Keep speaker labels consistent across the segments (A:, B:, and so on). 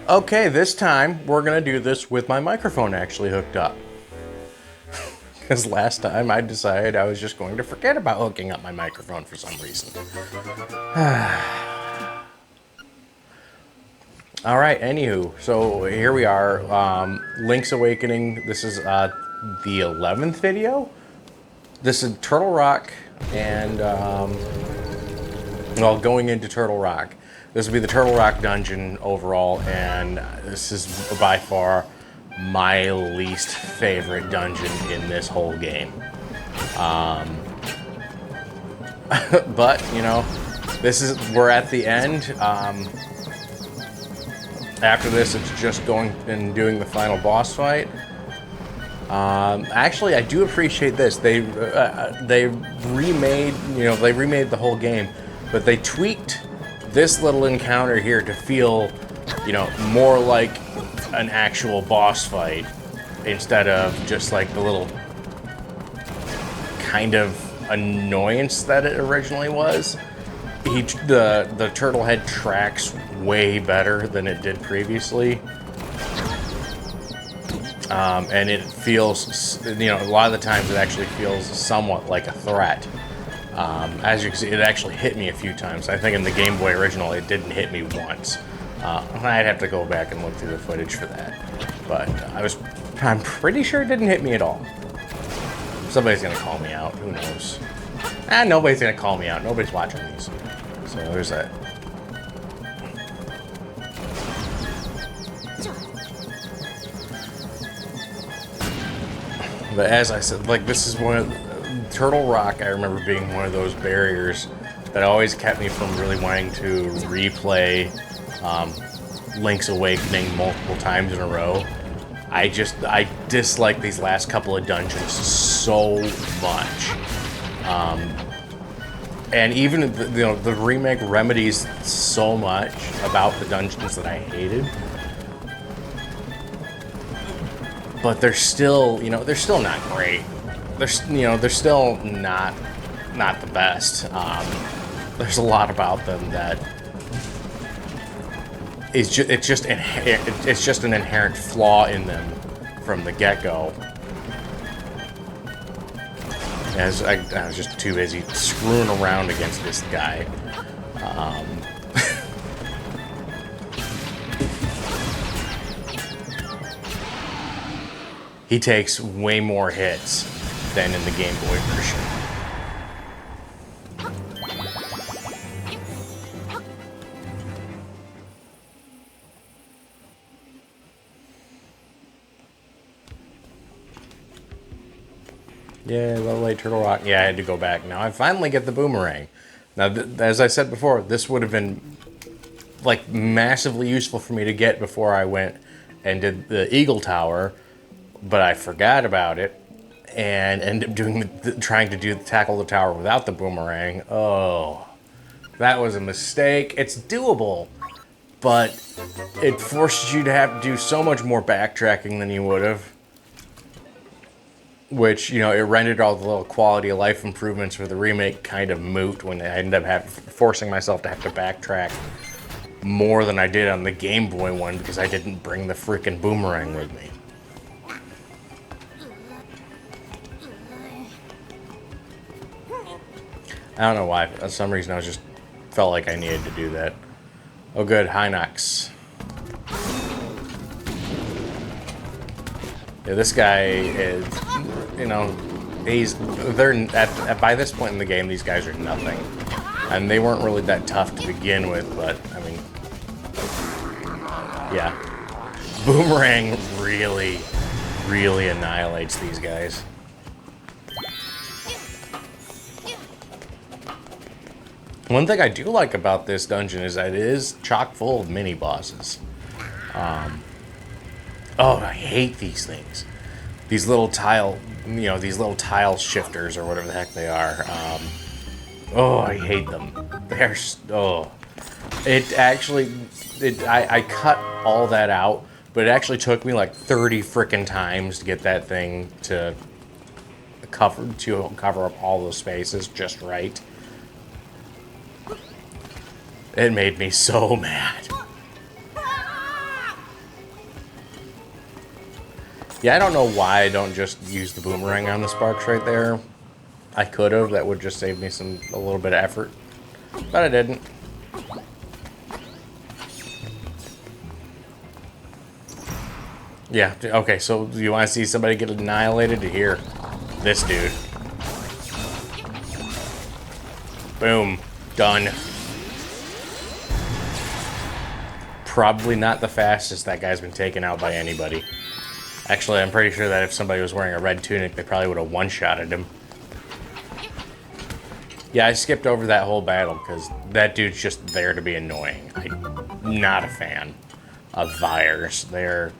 A: Okay, this time we're gonna do this with my microphone actually hooked up. Because last time I decided I was just going to forget about hooking up my microphone for some reason. All right, anywho, so here we are, Link's Awakening. This is the 11th video. This is Turtle Rock, and well, going into Turtle Rock. This will be the Turtle Rock dungeon overall, and this is by far my least favorite dungeon in this whole game. But, you know, we're at the end. After this, it's just going and doing the final boss fight. Actually, I do appreciate this. They remade, they remade the whole game, but they tweaked this little encounter here to feel, more like an actual boss fight instead of just like the little kind of annoyance that it originally was. The turtle head tracks way better than it did previously. And it feels, a lot of the times it actually feels somewhat like a threat. As you can see, it actually hit me a few times. I think in the Game Boy original, it didn't hit me once. I'd have to go back and look through the footage for that. But I'm pretty sure it didn't hit me at all. Somebody's gonna call me out, who knows? Nobody's gonna call me out. Nobody's watching these. So there's that. But as I said, like, this is one of Turtle Rock, I remember being one of those barriers that always kept me from really wanting to replay Link's Awakening multiple times in a row. I dislike these last couple of dungeons so much. And even the remake remedies so much about the dungeons that I hated. But they're still, they're still not great. They're still not the best. There's a lot about them that it's just an inherent flaw in them from the get-go. As I was just too busy screwing around against this guy. He takes way more hits than in the Game Boy version. Yeah, Lovely Turtle Rock. Yeah, I had to go back. Now I finally get the boomerang. Now, as I said before, this would have been like massively useful for me to get before I went and did the Eagle Tower, but I forgot about it and ended up trying to tackle the tower without the boomerang. Oh, that was a mistake. It's doable, but it forces you to have to do so much more backtracking than you would have. Which, it rendered all the little quality of life improvements for the remake kind of moot when I ended up forcing myself to have to backtrack more than I did on the Game Boy one because I didn't bring the freaking boomerang with me. I don't know why. For some reason, I just felt like I needed to do that. Oh, good. Hinox. Yeah, this guy is, by this point in the game, these guys are nothing. And they weren't really that tough to begin with, but, I mean, yeah. Boomerang really, really annihilates these guys. One thing I do like about this dungeon is that it is chock full of mini bosses. Oh, I hate these things. These little tile, these little tile shifters or whatever the heck they are. Oh, I hate them. They're, I cut all that out, but it actually took me like 30 frickin' times to get that thing to cover up all those spaces just right. It made me so mad. Yeah, I don't know why I don't just use the boomerang on the sparks right there. I could have. That would just save me a little bit of effort. But I didn't. Yeah, okay, so you want to see somebody get annihilated? Here. This dude. Boom. Done. Probably not the fastest that guy's been taken out by anybody. Actually, I'm pretty sure that if somebody was wearing a red tunic, they probably would have one-shotted him. Yeah, I skipped over that whole battle because that dude's just there to be annoying. I'm not a fan of Vyres. They're...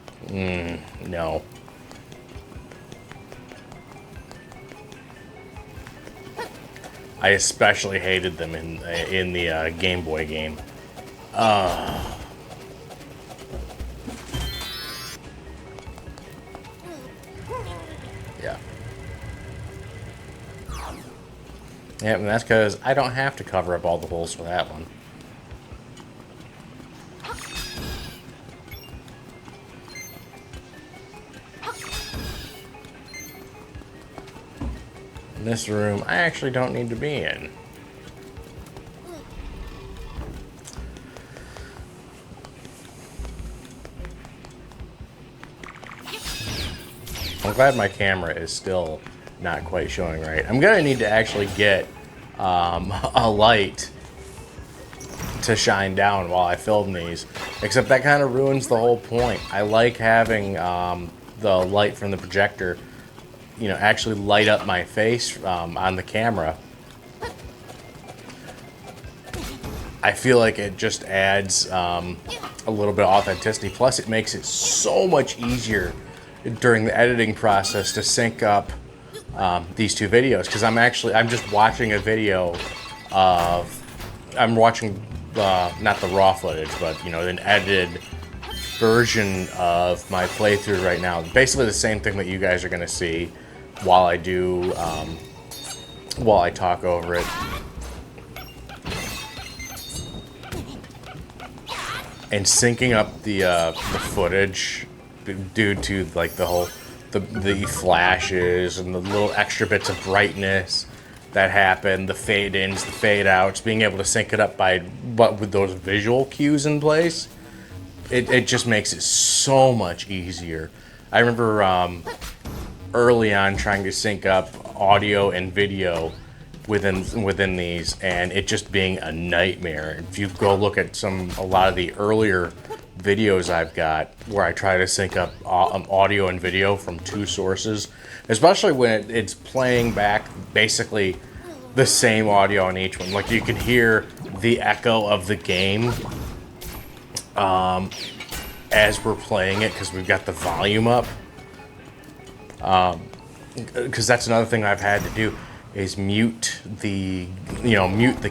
A: no. I especially hated them in the Game Boy game. Yeah, and that's because I don't have to cover up all the holes for that one. This room I actually don't need to be in. I'm glad my camera is still not quite showing right. I'm gonna need to actually get a light to shine down while I film these, except that kind of ruins the whole point. I like having the light from the projector, you know, actually light up my face on the camera. I feel like it just adds a little bit of authenticity. Plus, it makes it so much easier during the editing process to sync up these two videos, because I'm just watching a video of, I'm watching not the raw footage, but you know, an edited version of my playthrough right now. Basically the same thing that you guys are gonna see while I do, while I talk over it. And syncing up the footage due to like the whole the flashes and the little extra bits of brightness that happen, the fade ins, the fade outs, being able to sync it up with those visual cues in place, it just makes it so much easier. I remember early on trying to sync up audio and video within these, and it just being a nightmare. If you go look at a lot of the earlier videos I've got where I try to sync up audio and video from two sources, especially when it's playing back basically the same audio on each one. Like you can hear the echo of the game as we're playing it because we've got the volume up. Because that's another thing I've had to do is mute the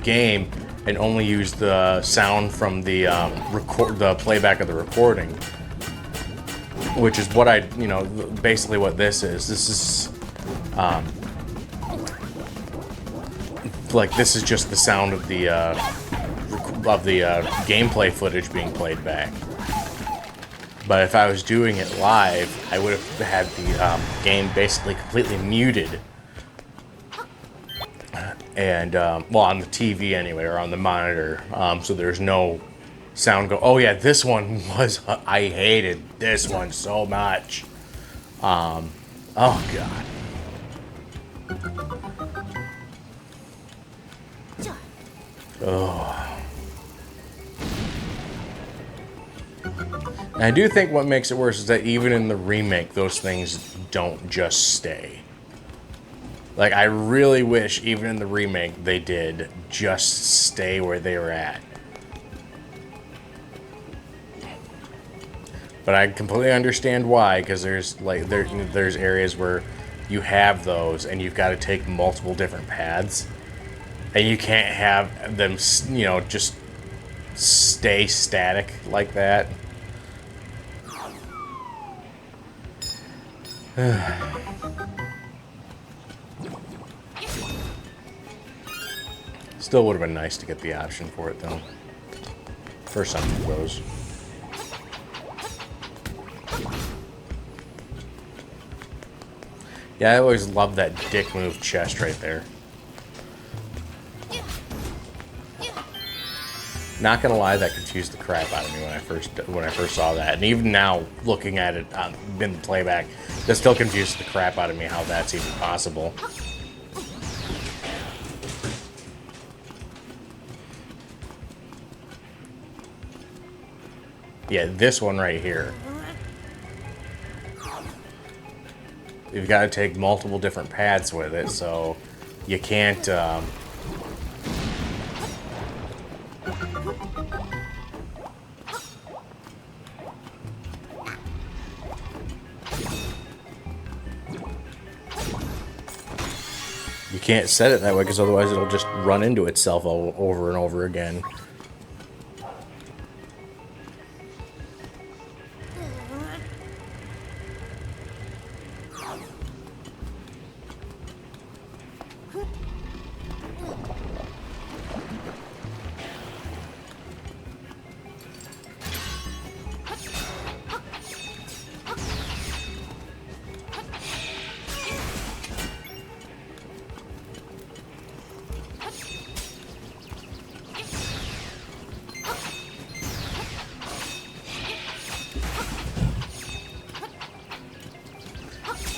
A: game and only use the sound from the the playback of the recording, which is what basically what this is. This is this is just the sound of the gameplay footage being played back. But if I was doing it live, I would have had the game basically completely muted. And, well, on the TV anyway, or on the monitor, so there's no sound oh yeah, this one was, I hated this one so much. Oh God. Oh. And I do think what makes it worse is that even in the remake, those things don't just stay. Like, I really wish, even in the remake, they did just stay where they were at. But I completely understand why, because there's areas where you have those, and you've got to take multiple different paths, and you can't have them, just stay static like that. Still would have been nice to get the option for it, though. For some of those. Yeah, I always love that dick move chest right there. Not gonna lie, that confused the crap out of me when I first saw that, and even now, looking at it in the playback, that still confuses the crap out of me how that's even possible. Yeah, this one right here. You've got to take multiple different paths with it, so you can't. You can't set it that way because otherwise it'll just run into itself over and over again.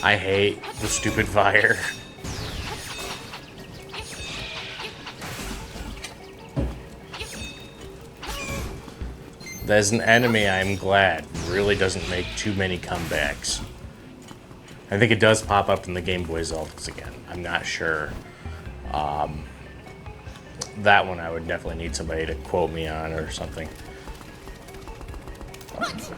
A: I hate the stupid fire. As an enemy, I'm glad. Really doesn't make too many comebacks. I think it does pop up in the Game Boy Zeldas again. I'm not sure. That one I would definitely need somebody to quote me on or something.
B: What?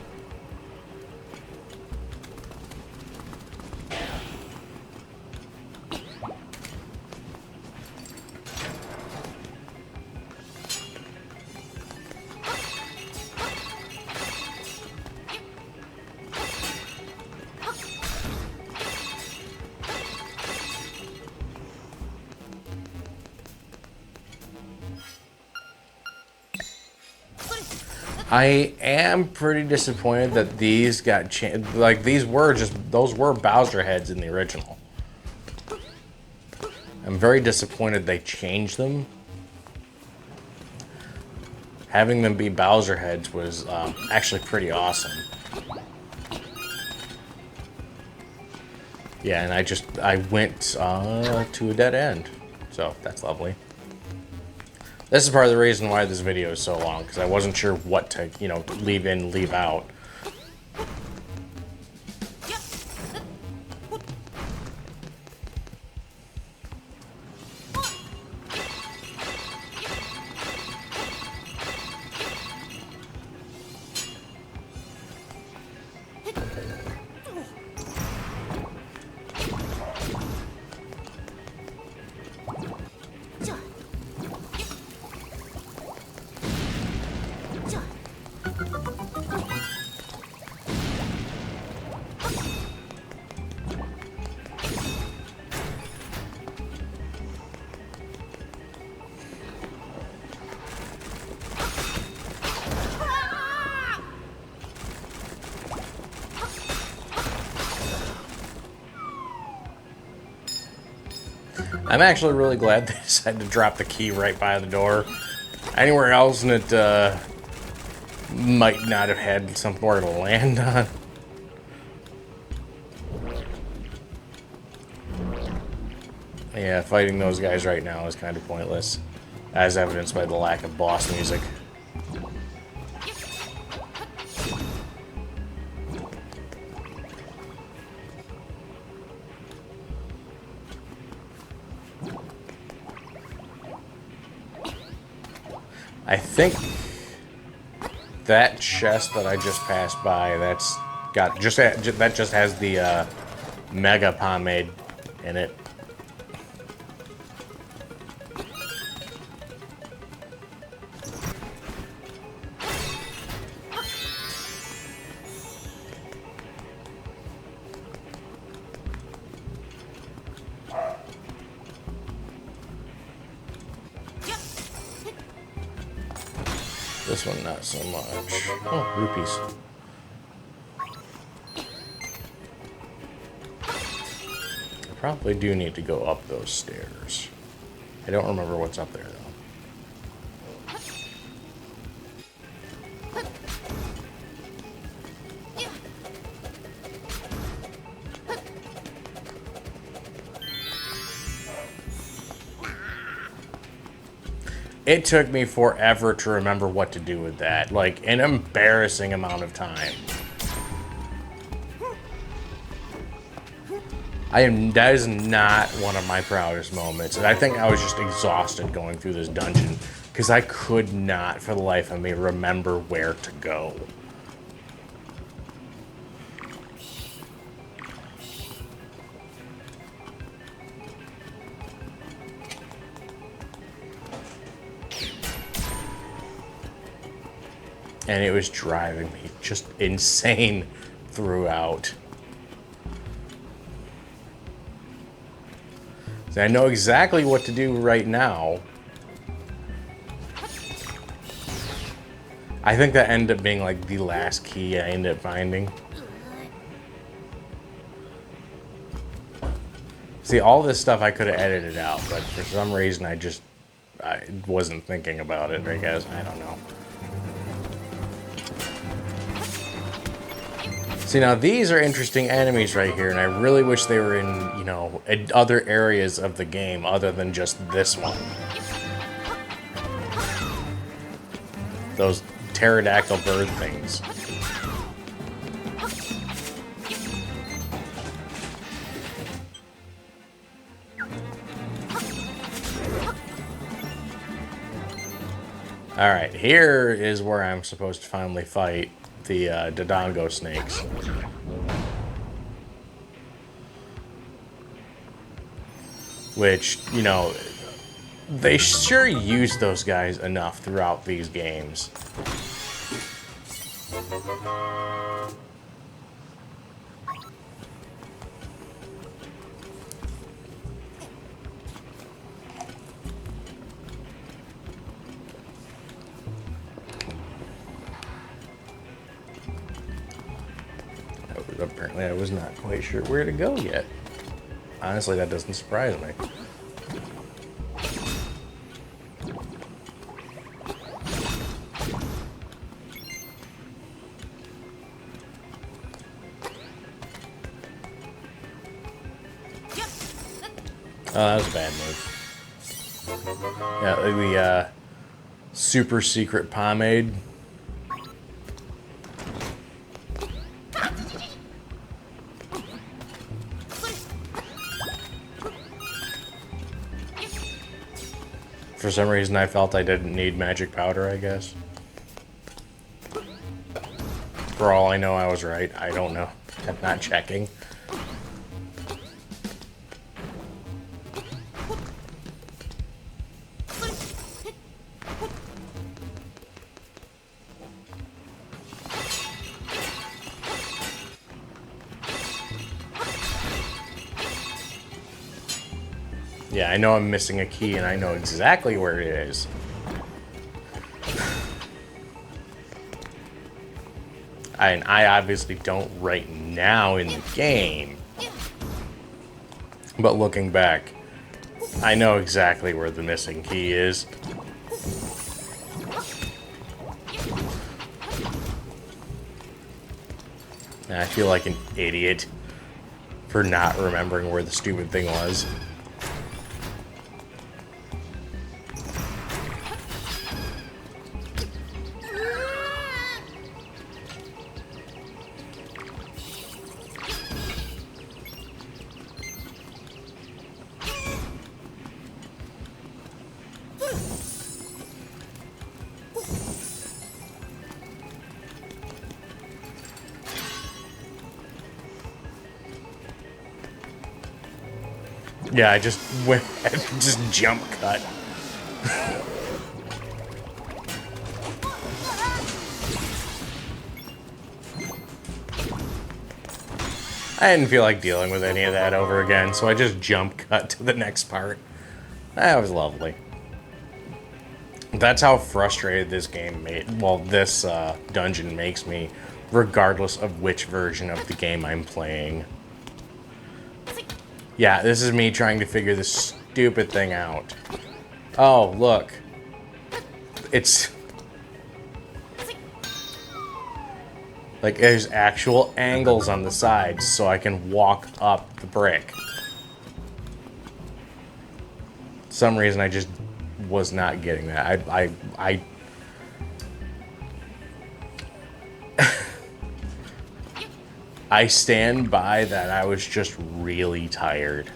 A: I am pretty disappointed that these got changed. Like, those were Bowser heads in the original. I'm very disappointed they changed them. Having them be Bowser heads was actually pretty awesome. Yeah, and I went to a dead end. So, that's lovely. This is part of the reason why this video is so long, because I wasn't sure what to, leave in, leave out. I'm actually really glad they decided to drop the key right by the door. Anywhere else, and it might not have had somewhere to land on. Yeah, fighting those guys right now is kind of pointless, as evidenced by the lack of boss music. I think that chest that I just passed by, that just has the Mega Pomade in it. This one, not so much. Oh, rupees. Probably do need to go up those stairs. I don't remember what's up there, though. It took me forever to remember what to do with that. Like, an embarrassing amount of time. That is not one of my proudest moments. And I think I was just exhausted going through this dungeon because I could not, for the life of me, remember where to go. And it was driving me just insane throughout. So I know exactly what to do right now. I think that ended up being like the last key I ended up finding. See, all this stuff I could have edited out, but for some reason I wasn't thinking about it, I guess. I don't know. See, now these are interesting enemies right here, and I really wish they were in, you know, other areas of the game other than just this one. Those pterodactyl bird things. Alright, here is where I'm supposed to finally fight the Dodongo snakes. Which, you know, they sure use those guys enough throughout these games. Apparently I was not quite sure where to go yet. Honestly, that doesn't surprise me. Oh, that was a bad move. Yeah, the super secret pomade. For some reason, I felt I didn't need magic powder, I guess. For all I know, I was right. I don't know. I'm not checking. Yeah, I know I'm missing a key, and I know exactly where it is. And I obviously don't right now in the game. But looking back, I know exactly where the missing key is. And I feel like an idiot for not remembering where the stupid thing was. Yeah, I just went and just jump cut. I didn't feel like dealing with any of that over again, so I just jump cut to the next part. That was lovely. That's how frustrated this game this dungeon makes me, regardless of which version of the game I'm playing. Yeah, this is me trying to figure this stupid thing out. Oh, look. It's... like, there's actual angles on the sides, so I can walk up the brick. For some reason, I just was not getting that. I I stand by that I was just really tired.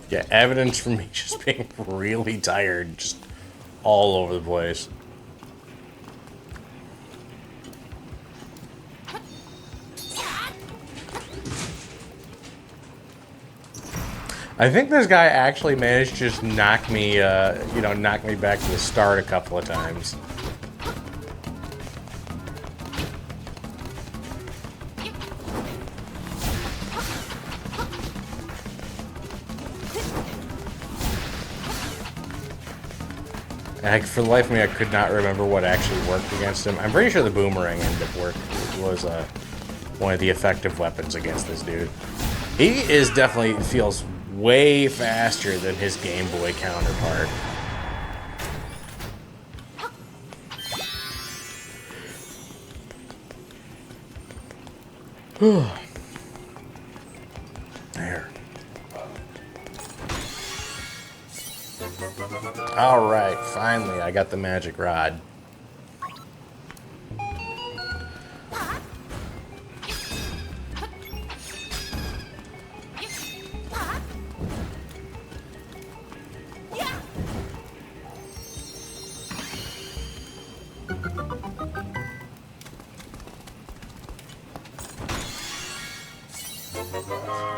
A: Yeah, evidence for me just being really tired, just all over the place. I think this guy actually managed to just knock me, knock me back to the start a couple of times. For the life of me, I could not remember what actually worked against him. I'm pretty sure the boomerang ended up was one of the effective weapons against this dude. He definitely feels way faster than his Game Boy counterpart. There. Alright, finally I got the magic rod.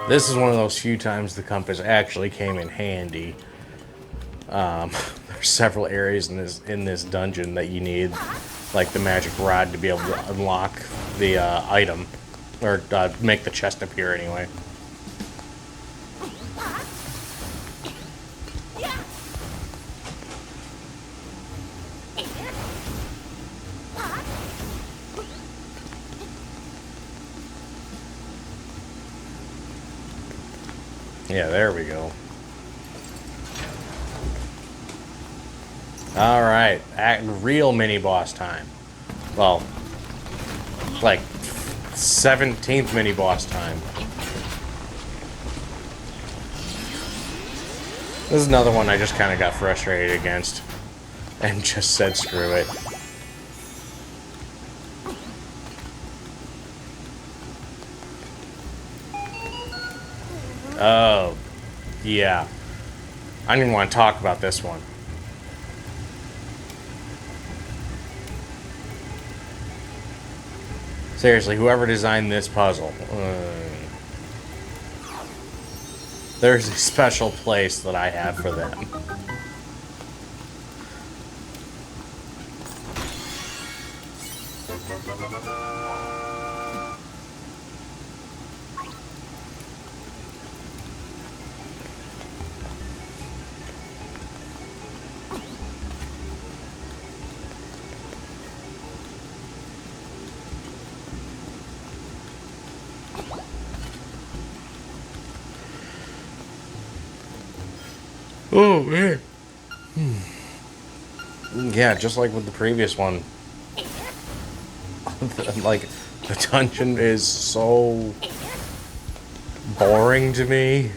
A: This is one of those few times the compass actually came in handy. There's several areas in this dungeon that you need, like the magic rod, to be able to unlock the item, or make the chest appear anyway. Yeah, there we go. Alright, real mini-boss time. Well, like, 17th mini-boss time. This is another one I just kind of got frustrated against. And just said screw it. Oh, yeah. I didn't even want to talk about this one. Seriously, whoever designed this puzzle. There's a special place that I have for them. Oh, man. Yeah, just like with the previous one. Like, the dungeon is so boring to me.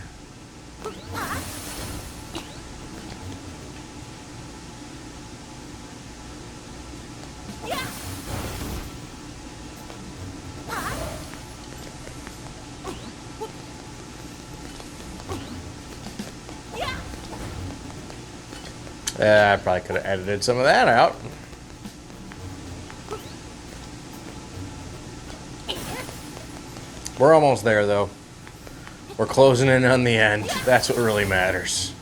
A: I probably could have edited some of that out. We're almost there, though. We're closing in on the end. That's what really matters.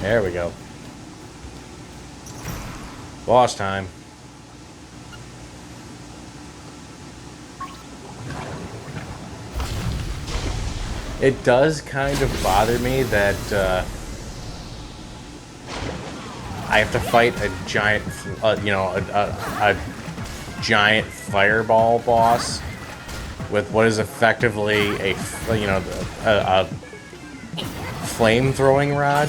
A: There we go. Boss time. It does kind of bother me that I have to fight a giant, a giant fireball boss with what is effectively a flame throwing rod.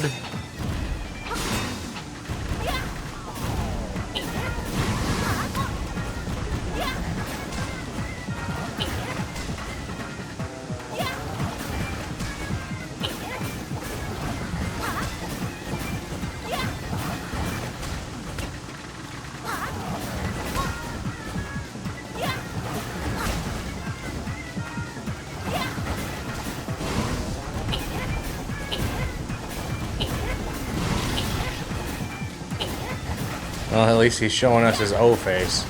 A: Well, at least he's showing us his O face.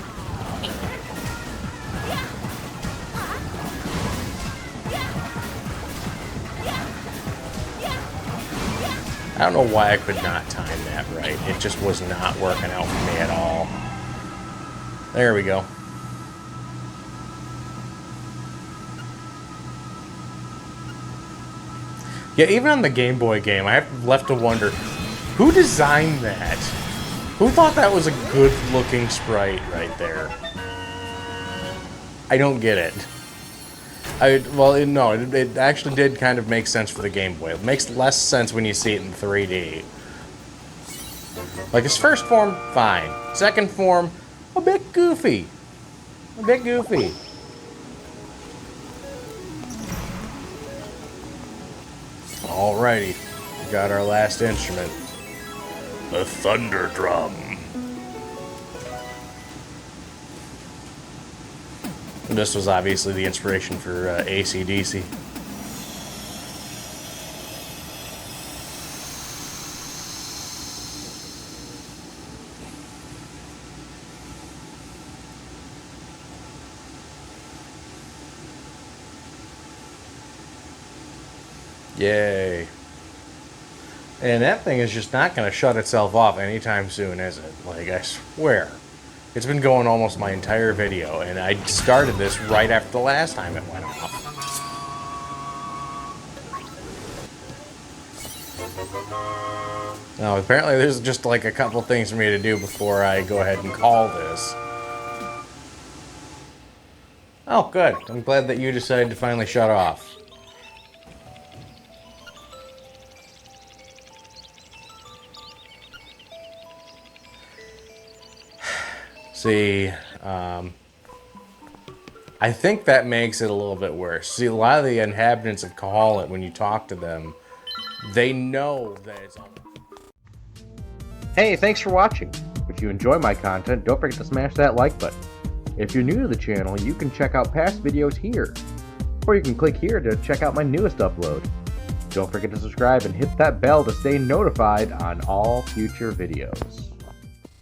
A: I don't know why I could not time that right. It just was not working out for me at all. There we go. Yeah, even on the Game Boy game, I have left to wonder, who designed that? Who thought that was a good-looking sprite right there? I don't get it. It actually did kind of make sense for the Game Boy. It makes less sense when you see it in 3D. Like, his first form, fine. Second form, a bit goofy. A bit goofy. Alrighty. We got our last instrument. The Thunder Drum. This was obviously the inspiration for AC/DC. Yay. And that thing is just not going to shut itself off anytime soon, is it? Like, I swear. It's been going almost my entire video, and I started this right after the last time it went off. Now, apparently there's just like a couple things for me to do before I go ahead and call this. Oh, good. I'm glad that you decided to finally shut off. See, I think that makes it a little bit worse. See, a lot of the inhabitants of Kahalit, when you talk to them, they know that it's... Hey, thanks for watching. If you enjoy my content, don't forget to smash that like button. If you're new to the channel, you can check out past videos here, or you can click here to check out my newest upload. Don't forget to subscribe and hit that bell to stay notified on all future videos.